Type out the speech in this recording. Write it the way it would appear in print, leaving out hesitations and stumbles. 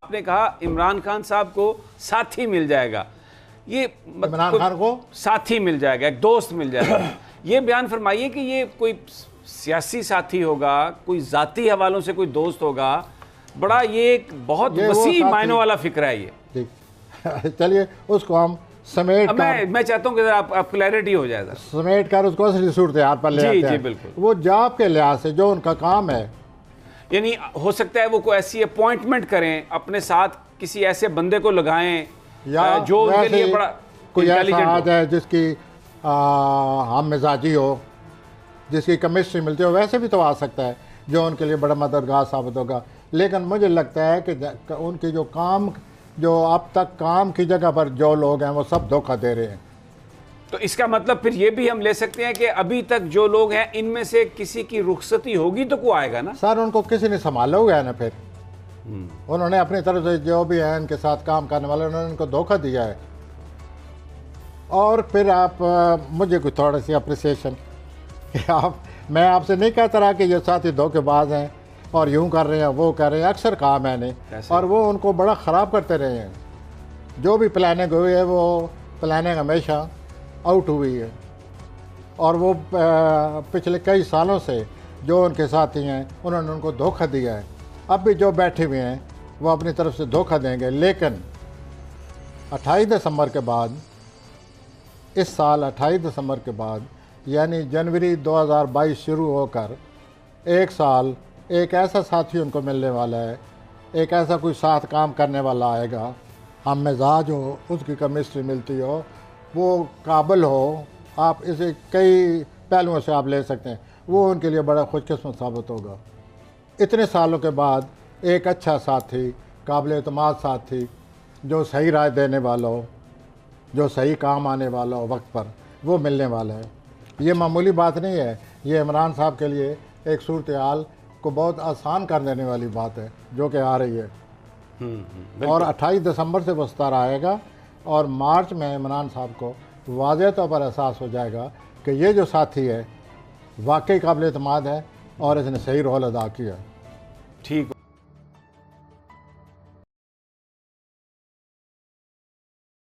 आपने कहा इमरान खान साहब को साथी मिल जाएगा, ये इमरान खान को साथी मिल जाएगा, एक दोस्त मिल जाएगा। ये बयान फरमाइए कि ये कोई सियासी साथी होगा, कोई जाती हवालों से कोई दोस्त होगा, बड़ा ये एक बहुत वसी मायनों वाला फिक्र है ये। ठीक चलिए उसको हम समेट मैं चाहता हूँ कि आप क्लैरिटी हो जाए, समेट कर उसको असली सूरत हाल पर ले आते हैं। जी बिल्कुल। वो जॉब के लिहाज से जो उनका काम है, यानी हो सकता है वो कोई ऐसी अपॉइंटमेंट करें, अपने साथ किसी ऐसे बंदे को लगाएं या जो उनके लिए बड़ा कोई ऐसा आ जाए जिसकी हम मिजाजी हो, जिसकी केमिस्ट्री मिलती हो, वैसे भी तो आ सकता है जो उनके लिए बड़ा मददगार साबित होगा। लेकिन मुझे लगता है कि उनकी जो अब तक काम की जगह पर जो लोग हैं वो सब धोखा दे रहे हैं। तो इसका मतलब फिर ये भी हम ले सकते हैं कि अभी तक जो लोग हैं इनमें से किसी की रुखसती होगी तो को आएगा ना सर, उनको किसी ने संभाला हुआ है ना, फिर उन्होंने अपनी तरफ से जो भी है इनके साथ काम करने वाले उन्होंने इनको धोखा दिया है। और फिर आप मुझे कोई थोड़ी सी अप्रिसिएशन मैं आपसे नहीं कहता रहा कि ये साथी धोखेबाज हैं और यूं कर रहे हैं वो कर रहे हैं, अक्सर कहा मैंने, और वो उनको बड़ा ख़राब करते रहे हैं। जो भी प्लानिंग हुई है वो प्लानिंग हमेशा आउट हुई है, और वो पिछले कई सालों से जो उनके साथी हैं उन्होंने उनको धोखा दिया है। अब भी जो बैठे हुए हैं वो अपनी तरफ से धोखा देंगे, लेकिन 28 दिसंबर के बाद, इस साल 28 दिसंबर के बाद यानी जनवरी 2022 शुरू होकर एक साल एक ऐसा साथी उनको मिलने वाला है, एक ऐसा कोई साथ काम करने वाला आएगा, हम मिजाज हो, उसकी केमिस्ट्री मिलती हो, वो काबिल हो, आप इसे कई पहलुओं से आप ले सकते हैं, वो उनके लिए बड़ा खुशकिस्मत साबित होगा। इतने सालों के बाद एक अच्छा साथी, काबिल एतमाद साथी, जो सही राय देने वाला हो, जो सही काम आने वाला हो वक्त पर, वो मिलने वाला है। ये मामूली बात नहीं है, ये इमरान साहब के लिए एक सूरत हाल को बहुत आसान कर देने वाली बात है जो कि आ रही है। और 28 दिसंबर से वो स्तर आएगा और मार्च में इमरान साहब को वाज़ेह तौर पर एहसास हो जाएगा कि ये जो साथी है वाकई काबिल एतमाद है और इसने सही रोल अदा किया। ठीक।